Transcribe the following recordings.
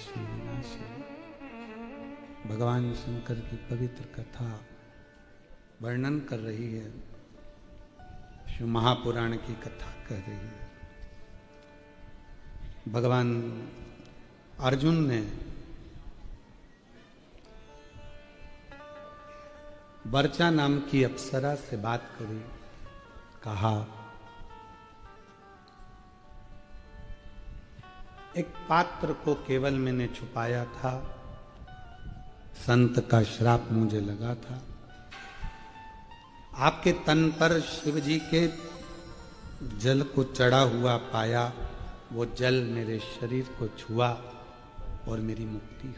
श्री विनाशे। भगवान शंकर की पवित्र कथा वर्णन कर रही है, शिव महापुराण की कथा कह रही है। भगवान अर्जुन ने वर्चा नाम की अप्सरा से बात करी, कहा एक पात्र को केवल मैंने छुपाया था, संत का श्राप मुझे लगा था। आपके तन पर शिव जी के जल को चढ़ा हुआ पाया, वो जल मेरे शरीर को छुआ और मेरी मुक्ति हुई।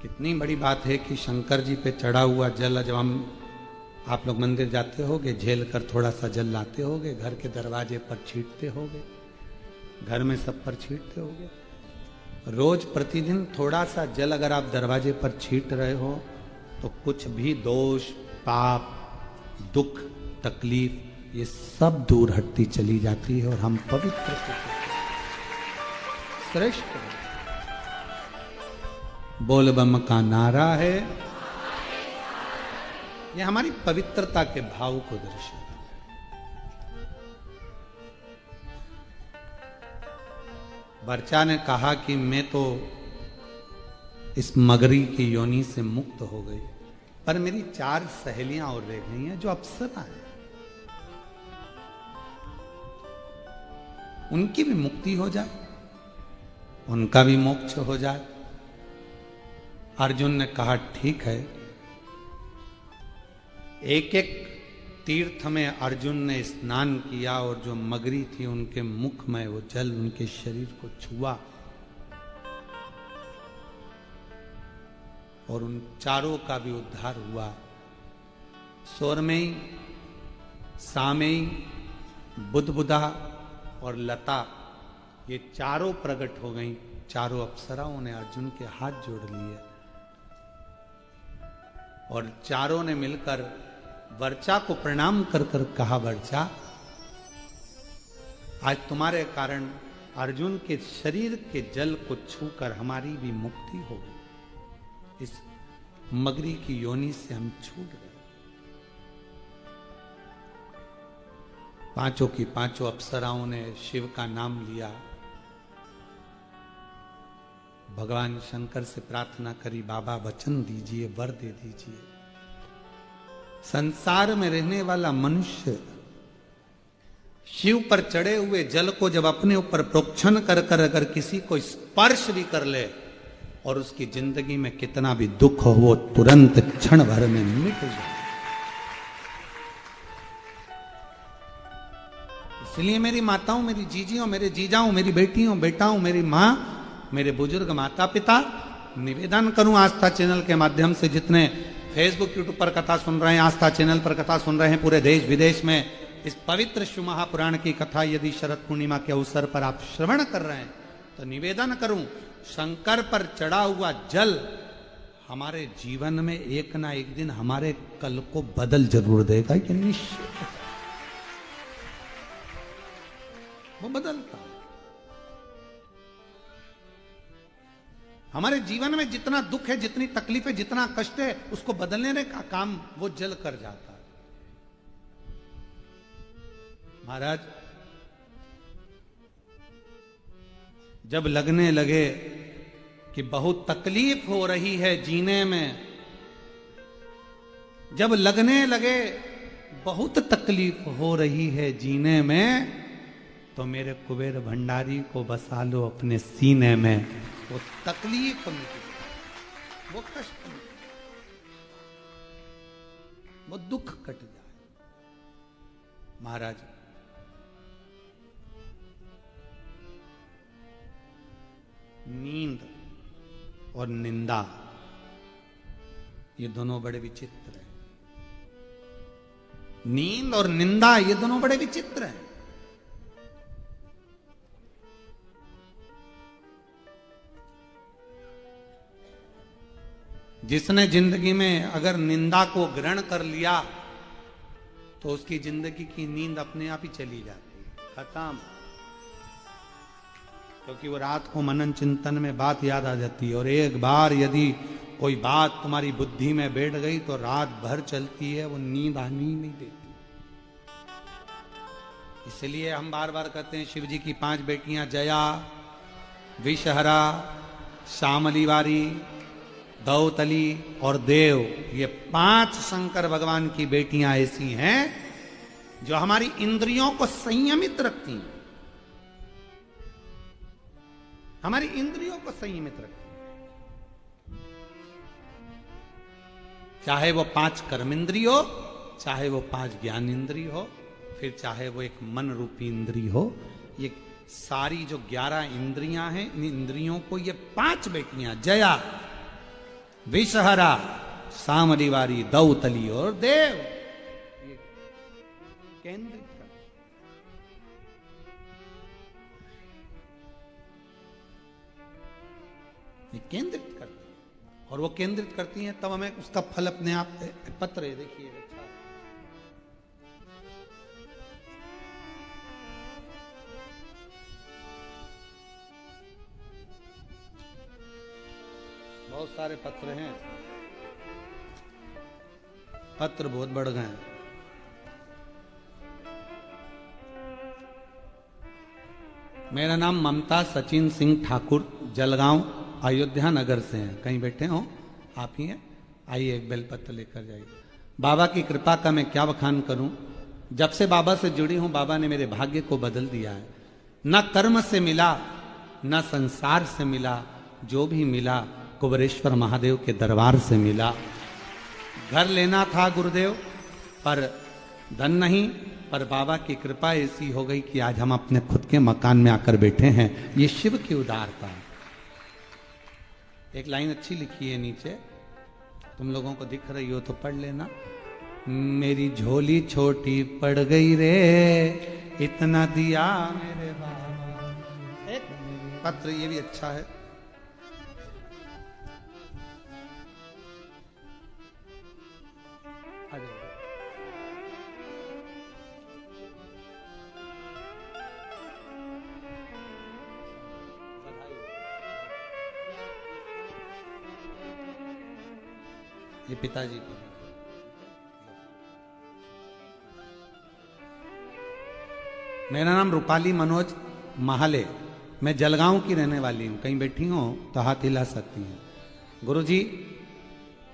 कितनी बड़ी बात है कि शंकर जी पे चढ़ा हुआ जल, जब हम आप लोग मंदिर जाते होगे, झेल कर थोड़ा सा जल लाते होगे, घर के दरवाजे पर छींटते होगे, घर में सब पर छींटते होगे। रोज प्रतिदिन थोड़ा सा जल अगर आप दरवाजे पर छींट रहे हो तो कुछ भी दोष, पाप, दुख, तकलीफ ये सब दूर हटती चली जाती है और हम पवित्र श्रेष्ठ। बोल बम का नारा है, यह हमारी पवित्रता के भाव को दर्शाता है। वर्चा ने कहा कि मैं तो इस मगरी की योनि से मुक्त हो गई, पर मेरी 4 सहेलियां और रह गई हैं जो अप्सरा हैं, उनकी भी मुक्ति हो जाए, उनका भी मोक्ष हो जाए। अर्जुन ने कहा ठीक है। एक एक तीर्थ में अर्जुन ने स्नान किया और जो मगरी थी उनके मुख में वो जल उनके शरीर को छुआ और उन चारों का भी उद्धार हुआ। सोरमेई, सामेई, बुदबुदा और लता ये चारों प्रकट हो गईं। चारों अप्सराओं ने अर्जुन के हाथ जोड़ लिए और चारों ने मिलकर वर्चा को प्रणाम कर कर कहा, वर्चा आज तुम्हारे कारण अर्जुन के शरीर के जल को छूकर हमारी भी मुक्ति हो गई। इस मगरी की योनि से हम छूट गए। पांचों की पांचों अप्सराओं ने शिव का नाम लिया, भगवान शंकर से प्रार्थना करी, बाबा वचन दीजिए, वर दे दीजिए। संसार में रहने वाला मनुष्य शिव पर चढ़े हुए जल को जब अपने ऊपर प्रोक्षण कर कर अगर किसी को स्पर्श भी कर ले और उसकी जिंदगी में कितना भी दुख हो वो तुरंत क्षण भर में मिट जाए। इसलिए मेरी माताओं, मेरी जीजियों, मेरे जीजाओं, मेरी बेटियों, बेटाओं, मेरी मां, मेरे बुजुर्ग माता पिता, निवेदन करूं आस्था चैनल के माध्यम से जितने फेसबुक यूट्यूब पर कथा सुन रहे हैं, आस्था चैनल पर कथा सुन रहे हैं, पूरे देश विदेश में इस पवित्र शिव महापुराण की कथा यदि शरद पूर्णिमा के अवसर पर आप श्रवण कर रहे हैं तो निवेदन करूं, शंकर पर चढ़ा हुआ जल हमारे जीवन में एक ना एक दिन हमारे कल को बदल जरूर देगा। ये निश्चित वो बदलता। हमारे जीवन में जितना दुख है, जितनी तकलीफ है, जितना कष्ट है, उसको बदलने का काम वो जल कर जाता है। महाराज जब लगने लगे कि बहुत तकलीफ हो रही है जीने में, जब लगने लगे बहुत तकलीफ हो रही है जीने में, तो मेरे कुबेर भंडारी को बसा लो अपने सीने में। वो तकलीफ मिट, वो कष्ट मिट, वो दुख कट जाए। महाराज नींद और निंदा ये दोनों बड़े विचित्र हैं। नींद और निंदा ये दोनों बड़े विचित्र हैं। जिसने जिंदगी में अगर निंदा को ग्रहण कर लिया तो उसकी जिंदगी की नींद अपने आप ही चली जाती है, खत्म। क्योंकि वो रात को मनन चिंतन में बात याद आ जाती है, और एक बार यदि कोई बात तुम्हारी बुद्धि में बैठ गई तो रात भर चलती है, वो नींद आनी ही नहीं देती। इसलिए हम बार बार कहते हैं शिव जी की 5 बेटियां जया, विषहरा, श्यामलीवारी, दौतली और देव, ये 5 शंकर भगवान की बेटियां ऐसी हैं जो हमारी इंद्रियों को संयमित रखती हैं, हमारी इंद्रियों को संयमित रखती हैं। चाहे वो 5 कर्म इंद्रिय हो, चाहे वो 5 ज्ञान इंद्रिय हो, फिर चाहे वो एक मन रूपी इंद्रिय हो, ये सारी जो 11 इंद्रियां हैं, इन इंद्रियों को ये 5 बेटियां जया, विषहरा, श्यामलीवारी, दौतली और देव ये केंद्रित कर, ये केंद्रित करती है। और वो केंद्रित करती हैं तब हमें उसका फल अपने आप पत्र है, देखिए अच्छा। बहुत सारे पत्र हैं, पत्र बहुत बढ़ गए हैं। मेरा नाम ममता सचिन सिंह ठाकुर, जलगांव अयोध्या नगर से हैं। कहीं बैठे हो आप ही हैं, आइए एक बेलपत्र लेकर जाइए। बाबा की कृपा का मैं क्या बखान करूं, जब से बाबा से जुड़ी हूं बाबा ने मेरे भाग्य को बदल दिया है। न कर्म से मिला, न संसार से मिला, जो भी मिला कुबेरेश्वर महादेव के दरबार से मिला। घर लेना था गुरुदेव पर धन नहीं, पर बाबा की कृपा ऐसी हो गई कि आज हम अपने खुद के मकान में आकर बैठे हैं। ये शिव की उदारता है। एक लाइन अच्छी लिखी है नीचे, तुम लोगों को दिख रही हो तो पढ़ लेना। मेरी झोली छोटी पड़ गई रे, इतना दिया मेरे बाबा। एक पत्र ये भी अच्छा है। ये पिताजी को। मेरा नाम रूपाली मनोज महाले, मैं जलगांव की रहने वाली हूं। कहीं बैठी हो तो हाथ हिला सकती हैं। गुरुजी,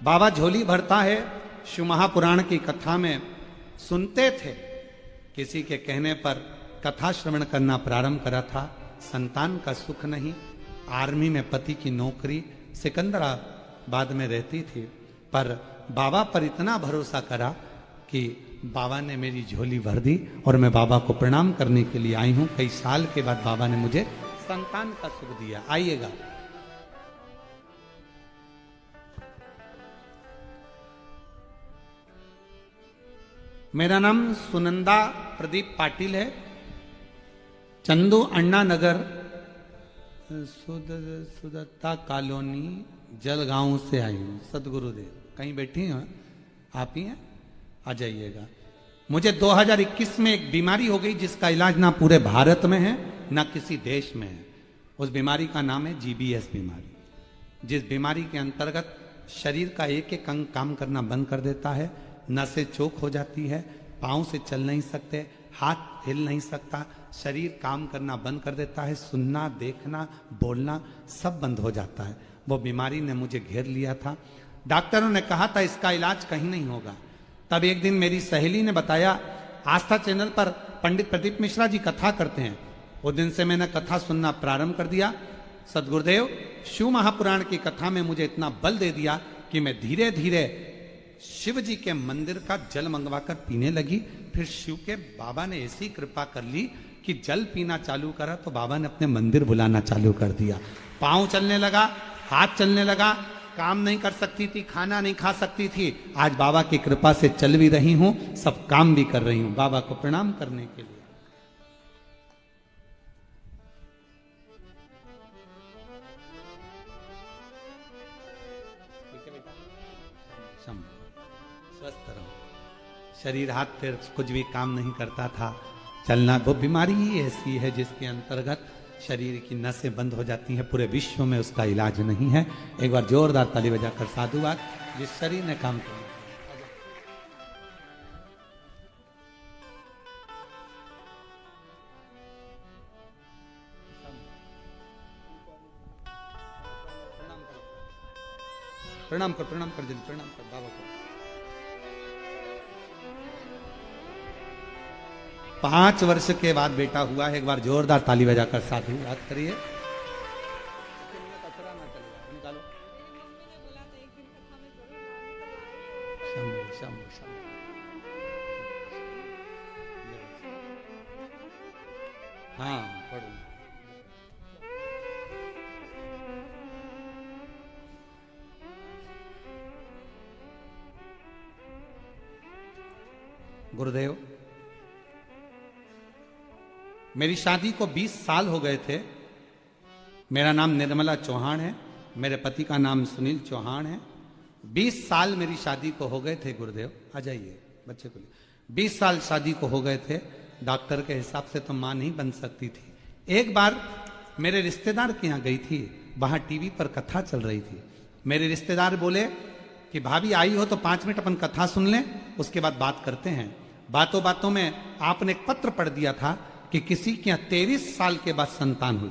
बाबा झोली भरता है शिव महापुराण की कथा में सुनते थे। किसी के कहने पर कथा श्रवण करना प्रारंभ करा था। संतान का सुख नहीं, आर्मी में पति की नौकरी, सिकंदराबाद में रहती थी, पर बाबा पर इतना भरोसा करा कि बाबा ने मेरी झोली भर दी और मैं बाबा को प्रणाम करने के लिए आई हूं। कई साल के बाद बाबा ने मुझे संतान का सुख दिया। आइएगा। मेरा नाम सुनंदा प्रदीप पाटिल है, चंदू अन्ना नगर सुदत्ता कॉलोनी जलगांव से आई हूं। सदगुरुदेव कहीं बैठी हैं आप ही हैं, आ जाइएगा। मुझे 2021 में एक बीमारी हो गई जिसका इलाज ना पूरे भारत में है ना किसी देश में है। उस बीमारी का नाम है GBS बीमारी, जिस बीमारी के अंतर्गत शरीर का एक एक अंग काम करना बंद कर देता है, नसें चोक हो जाती है, पाँव से चल नहीं सकते, हाथ हिल नहीं सकता, शरीर काम करना बंद कर देता है, सुनना, देखना, बोलना सब बंद हो जाता है। वो बीमारी ने मुझे घेर लिया था। डॉक्टरों ने कहा था इसका इलाज कहीं नहीं होगा। तब एक दिन मेरी सहेली ने बताया, आस्था चैनल पर पंडित प्रदीप मिश्रा जी कथा करते हैं। उस दिन से मैंने कथा सुनना प्रारंभ कर दिया। सदगुरुदेव शिव महापुराण की कथा में मुझे इतना बल दे दिया कि मैं धीरे धीरे शिव जी के मंदिर का जल मंगवाकर पीने लगी। फिर शिव के बाबा ने ऐसी कृपा कर ली कि जल पीना चालू करा तो बाबा ने अपने मंदिर बुलाना चालू कर दिया। पाँव चलने लगा, हाथ चलने लगा, काम नहीं कर सकती थी, खाना नहीं खा सकती थी, आज बाबा की कृपा से चल भी रही हूं, सब काम भी कर रही हूं बाबा को प्रणाम करने के लिए। ठीक है बेटा, स्वस्थ रहो। शरीर हाथ पैर कुछ भी काम नहीं करता था, चलना वो बीमारी ही ऐसी है जिसके अंतर्गत शरीर की नसें बंद हो जाती हैं, पूरे विश्व में उसका इलाज नहीं है। एक बार जोरदार ताली बजाकर साधुवाद जिस शरीर ने काम किया। प्रणाम कर जल्दी प्रणाम कर बाबा को। 5 वर्ष के बाद बेटा हुआ है। एक बार जोरदार ताली बजाकर साधुवाद करिए। हाँ पढ़ो। गुरुदेव, मेरी शादी को 20 साल हो गए थे। मेरा नाम निर्मला चौहान है, मेरे पति का नाम सुनील चौहान है। 20 साल मेरी शादी को हो गए थे गुरुदेव। आ जाइए बच्चे को। 20 साल शादी को हो गए थे। डॉक्टर के हिसाब से तो मां नहीं बन सकती थी। एक बार मेरे रिश्तेदार के यहाँ गई थी, वहां टीवी पर कथा चल रही थी। मेरे रिश्तेदार बोले कि भाभी आई हो तो 5 मिनट अपन कथा सुन लें, उसके बाद बात करते हैं। बातों बातों में आपने एक पत्र पढ़ दिया था कि किसी के यहाँ 23 साल के बाद संतान हुई।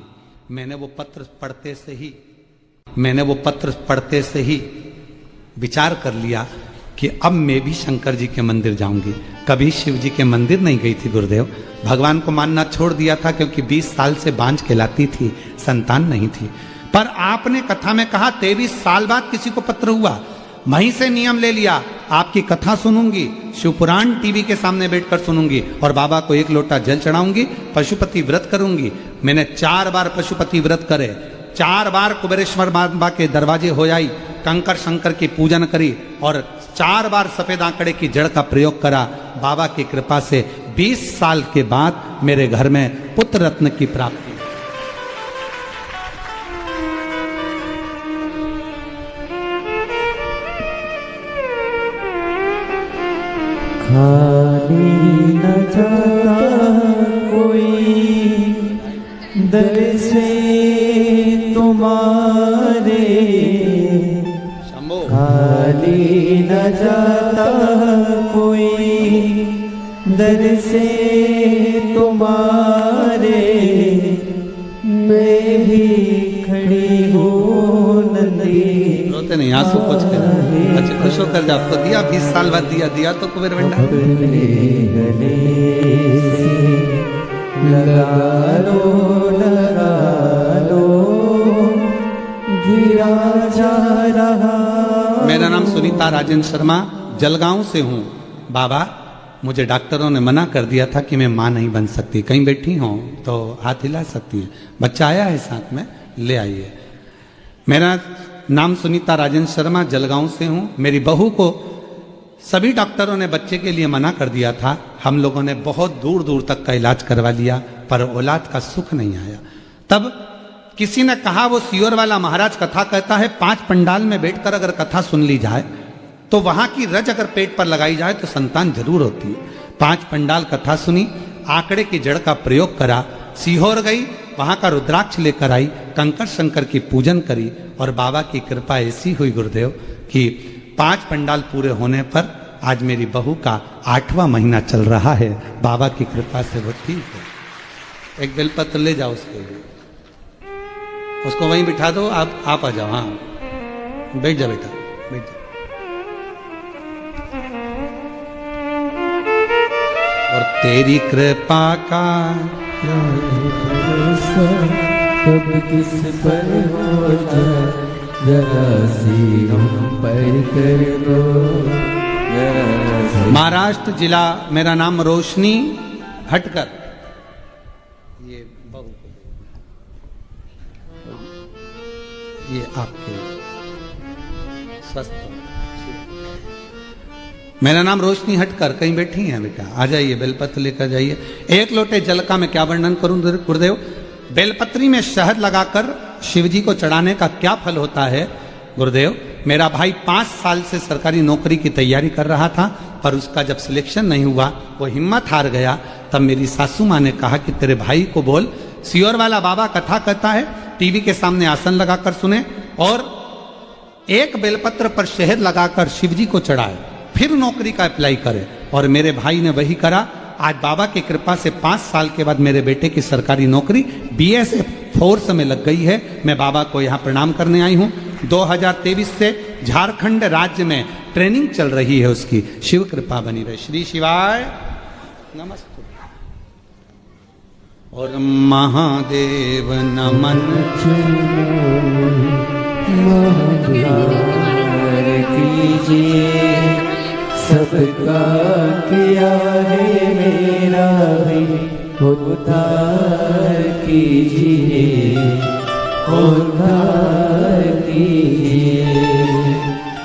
मैंने वो पत्र पढ़ते से ही विचार कर लिया कि अब मैं भी शंकर जी के मंदिर जाऊंगी। कभी शिव जी के मंदिर नहीं गई थी गुरुदेव। भगवान को मानना छोड़ दिया था क्योंकि 20 साल से बांझ कहलाती थी, संतान नहीं थी। पर आपने कथा में कहा 23 साल बाद किसी को पत्र हुआ। वहीं से नियम ले लिया, आपकी कथा सुनूंगी, शिवपुराण टीवी के सामने बैठकर सुनूंगी और बाबा को 1 लोटा जल चढ़ाऊंगी, पशुपति व्रत करूंगी। मैंने 4 बार पशुपति व्रत करे, 4 बार कुबेरेश्वर बाबा के दरवाजे हो आई, कंकर शंकर की पूजन करी और 4 बार सफेद आंकड़े की जड़ का प्रयोग करा। बाबा की कृपा से 20 साल के बाद मेरे घर में पुत्र रत्न की प्राप्ति। खाली न जाता कोई दर से तुम्हारे, खाली न जाता कोई दर से तुम्हारे। मैं भी खड़ी हूँ नंदी। रोते नहीं, आंसू पोंछ के अच्छा खुश होकर जा। आपको दिया 20 साल बाद दिया तो कुबेर भंडार। लगा लो गिरा जा रहा। मेरा नाम सुनीता राजेंद्र शर्मा, जलगांव से हूँ। बाबा, मुझे डॉक्टरों ने मना कर दिया था कि मैं मां नहीं बन सकती। कहीं बैठी हो तो हाथ हिला सकती है। बच्चा आया है साथ में, ले आइए। मेरा नाम सुनीता राजेंद्र शर्मा, जलगांव से हूँ। मेरी बहू को सभी डॉक्टरों ने बच्चे के लिए मना कर दिया था। हम लोगों ने बहुत दूर दूर तक का इलाज करवा लिया पर औलाद का सुख नहीं आया। तब किसी ने कहा, वो सियोर वाला महाराज कथा कहता है 5 पंडाल में बैठकर अगर कथा सुन ली जाए तो वहां की रज अगर पेट पर लगाई जाए तो संतान जरूर होती है। 5 पंडाल कथा सुनी, आंकड़े की जड़ का प्रयोग करा, सीहोर गई, वहां का रुद्राक्ष लेकर आई, कंकर शंकर की पूजन करी और बाबा की कृपा ऐसी हुई गुरुदेव कि 5 पंडाल पूरे होने पर आज मेरी बहू का 8वां महीना चल रहा है। बाबा की कृपा से वो ठीक है। एक बेलपत्र ले जाओ उसको वहीं बिठा दो। आप आ जाओ। हाँ बैठ जा बेटा, बैठ जा। और तेरी कृपा का कब किस पर हो जाए, जरा सी हम पर कर दो। महाराष्ट्र जिला, मेरा नाम रोशनी हटकर। ये बहू को, ये आपके स्वस्थ। मेरा नाम रोशनी हटकर। कहीं बैठी हैं बेटा, आ जाइए, बेलपत्र लेकर जाइए। 1 लोटे जल का मैं क्या वर्णन करूं गुरुदेव। बेलपत्री में शहद लगाकर शिवजी को चढ़ाने का क्या फल होता है गुरुदेव। मेरा भाई 5 साल से सरकारी नौकरी की तैयारी कर रहा था पर उसका जब सिलेक्शन नहीं हुआ, वो हिम्मत हार गया। तब मेरी सासू माँ ने कहा कि तेरे भाई को बोल, सियोर वाला बाबा कथा कहता है, टीवी के सामने आसन लगाकर सुने और एक बेलपत्र पर शहद लगाकर शिवजी को चढ़ाए, फिर नौकरी का अप्लाई करे। और मेरे भाई ने वही करा। आज बाबा की कृपा से 5 साल के बाद मेरे बेटे की सरकारी नौकरी BSF फोर्स में लग गई है। मैं बाबा को यहाँ प्रणाम करने आई हूँ। 2023 से झारखंड राज्य में ट्रेनिंग चल रही है उसकी। शिव कृपा बनी रहे। श्री शिवाय नमस्ते। और महादेव नमन कीजिए, सबका किया है मेरा भी उद्धार कीजिए, उद्धार कीजिए।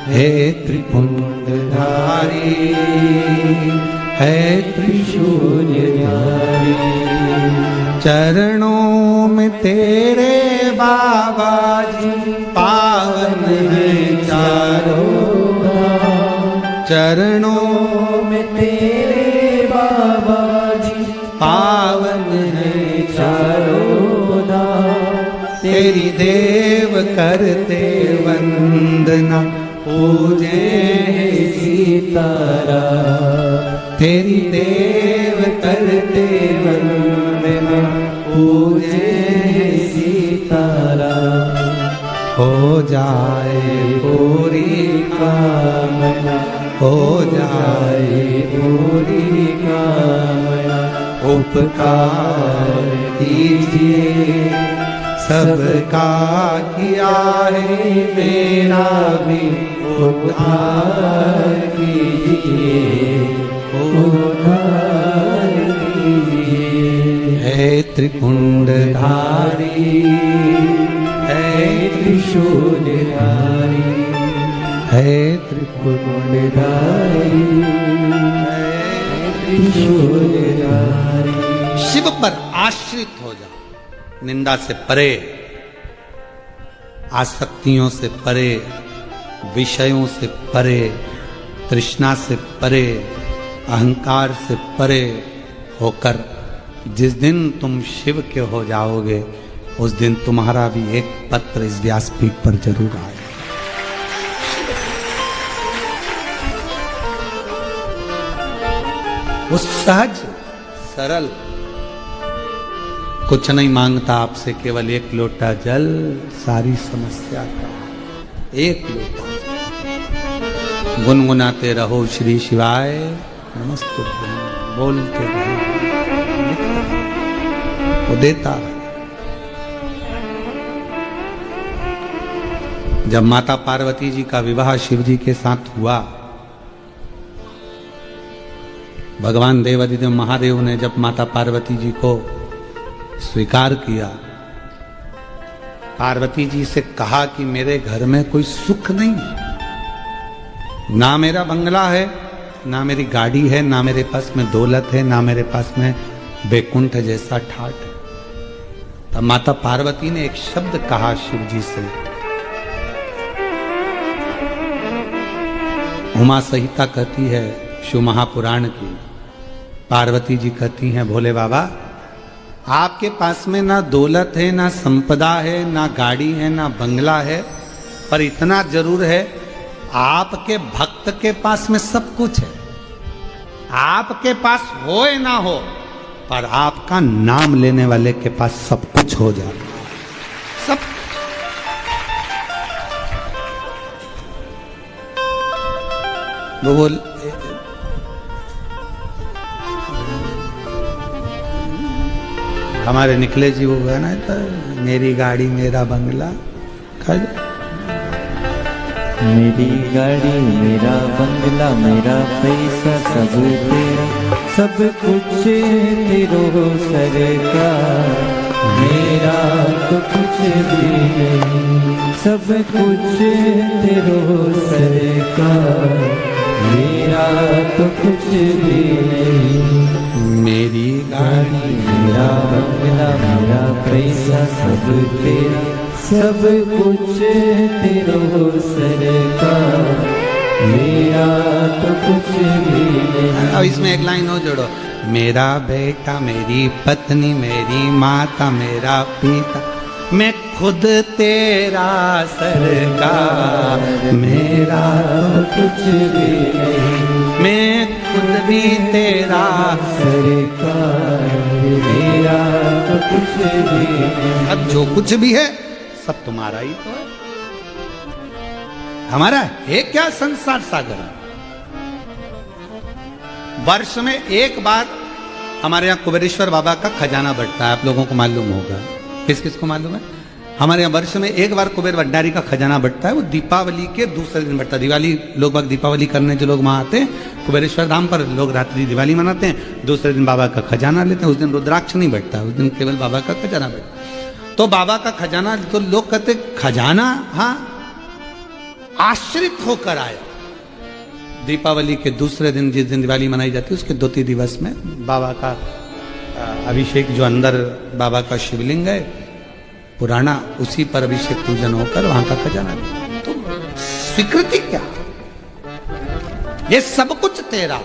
हे त्रिपुंडधारी, है त्रिशूलधारी, चरणों में तेरे बाबा जी पावन है चारों धाम। चरणों में तेरे बाबा जी पावन है चारों धाम। तेरी देव करते वंदना, पूजे सीतारा। तेरी देव करते वंदना, पूजे सीतारा। हो जाए पूरी कामना, हो जाए पूरी कामना। उपकार कीजिए, सबका किया है मेरा भी उद्धार कीजिए, उद्धार कीजिए। है त्रिपुंडधारी, है त्रिशूलधारी, है त्रिपुंडधारी, है त्रिशूलधारी। शिव पर आश्रित हो जाओ, निंदा से परे, आसक्तियों से परे, विषयों से परे, तृष्णा से परे, अहंकार से परे होकर जिस दिन तुम शिव के हो जाओगे, उस दिन तुम्हारा भी एक पत्र इस व्यासपीठ पर जरूर आएगा। वो सहज सरल, कुछ नहीं मांगता आपसे, केवल एक लोटा जल सारी समस्या का एक लोटा। गुनगुनाते रहो श्री शिवाय नमस्ते, बोलते रहो, वो देता रहे। जब माता पार्वती जी का विवाह शिव जी के साथ हुआ, भगवान देवाधिदेव महादेव ने जब माता पार्वती जी को स्वीकार किया, पार्वती जी से कहा कि मेरे घर में कोई सुख नहीं, ना मेरा बंगला है, ना मेरी गाड़ी है, ना मेरे पास में दौलत है, ना मेरे पास में बैकुंठ जैसा ठाट है। तब माता पार्वती ने एक शब्द कहा शिव जी से, उमा संहिता कहती है, शिव महापुराण की, पार्वती जी कहती हैं, भोले बाबा आपके पास में ना दौलत है, ना संपदा है, ना गाड़ी है, ना बंगला है, पर इतना जरूर है, आपके भक्त के पास में सब कुछ है। आपके पास हो या ना हो, पर आपका नाम लेने वाले के पास सब कुछ हो जाता है, सब। वो बोल हमारे निकले जी वो गाना था, मेरी गाड़ी मेरा बंगला, मेरी गाड़ी मेरा बंगला मेरा पैसा सब तेरा, सब कुछ तेरो सरकार, मेरा तो कुछ भी नहीं, सब कुछ तेरो सरकार, मेरा तो कुछ भी नहीं। मेरी गाड़ी मेरा बंगला मेरा पैसा सब तेरा, सब कुछ तेरो सरकार, मेरा तो कुछ भी नहीं। अब इसमें एक लाइन हो जोड़ो, मेरा बेटा, मेरी पत्नी, मेरी माता, मेरा पिता, मैं खुद तेरा सरकार, मेरा तो कुछ भी नहीं, मैं खुद भी तेरा। सरकार मेरा तो कुछ भी नहीं। अब जो कुछ भी है सब तुम्हारा ही तो है, हमारा है क्या संसार सागर। वर्ष में एक बार हमारे यहाँ कुबेरेश्वर बाबा का खजाना बढ़ता है, आप लोगों को मालूम होगा। किस किस को मालूम है? हमारे यहाँ वर्ष में एक बार कुबेर भंडारी का खजाना बढ़ता है, वो दीपावली के दूसरे दिन बढ़ता है। दिवाली लोग बाग दीपावली करने जो लोग वहाँ आते हैं कुबेरेश्वर धाम पर, लोग रात्रि दिवाली मनाते हैं, दूसरे दिन बाबा का खजाना लेते हैं। उस दिन रुद्राक्ष नहीं बढ़ता, उस दिन केवल बाबा का खजाना बढ़ता है। तो बाबा का खजाना, तो लोग कहते खजाना, हाँ, आश्रित होकर आया। दीपावली के दूसरे दिन, जिस दिन दिवाली मनाई जाती है, उसके 2-3 दिवस में बाबा का अभिषेक, जो अंदर बाबा का शिवलिंग है पुराना, उसी पर अभिषेक पूजन होकर वहां का खजाना। तो स्वीकृति क्या? ये सब कुछ तेरा,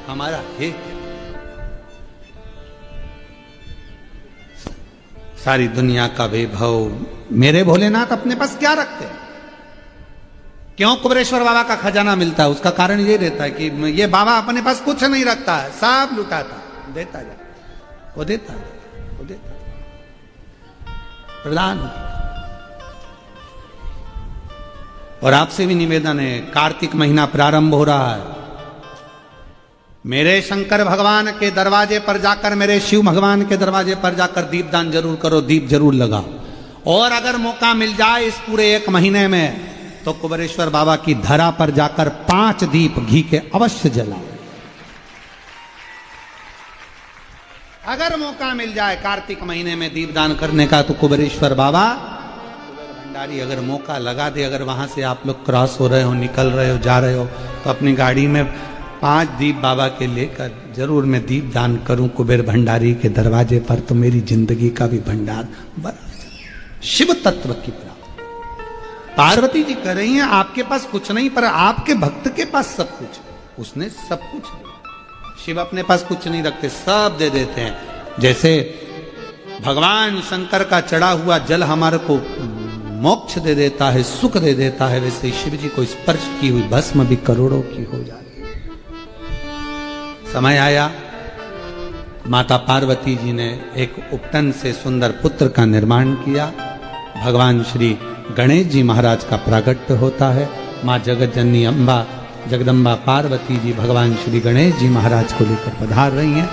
हमारा है। सारी दुनिया का वैभव मेरे भोलेनाथ अपने पास क्या रखते हैं? क्यों कुबेरेश्वर बाबा का खजाना मिलता है? उसका कारण ये रहता है कि ये बाबा अपने पास कुछ नहीं रखता है, सब लुटाता, देता जा, वो देता, वो देता, प्रदान। और आपसे भी निवेदन है, कार्तिक महीना प्रारंभ हो रहा है, मेरे शंकर भगवान के दरवाजे पर जाकर, मेरे शिव भगवान के दरवाजे पर जाकर दीपदान जरूर करो, दीप जरूर लगाओ। और अगर मौका मिल जाए इस पूरे 1 महीने में, तो कुबेरेश्वर बाबा की धरा पर जाकर 5 दीप घी के अवश्य जलाओ। अगर मौका मिल जाए कार्तिक महीने में दीपदान करने का, तो कुबेरेश्वर बाबा, भंडारी अगर मौका लगा दे, अगर वहां से आप लोग क्रॉस हो रहे हो, निकल रहे हो, जा रहे हो, तो अपनी गाड़ी में 5 दीप बाबा के लेकर जरूर मैं दीप दान करूं कुबेर भंडारी के दरवाजे पर, तो मेरी जिंदगी का भी भंडार बड़ा। शिव तत्व की प्राप्ति। पार्वती जी कह रही हैं आपके पास कुछ नहीं, पर आपके भक्त के पास सब कुछ। उसने सब कुछ दिया। शिव अपने पास कुछ नहीं रखते, सब दे देते हैं। जैसे भगवान शंकर का चढ़ा हुआ जल हमारे को मोक्ष दे देता है, सुख दे देता है, वैसे शिव जी को स्पर्श की हुई भस्म भी करोड़ों की हो जाती है। समय आया, माता पार्वती जी ने एक उपटन से सुंदर पुत्र का निर्माण किया। भगवान श्री गणेश जी महाराज का प्रागट्य होता है। माँ जगत जननी अम्बा जगदम्बा पार्वती जी भगवान श्री गणेश जी महाराज को लेकर पधार रही हैं।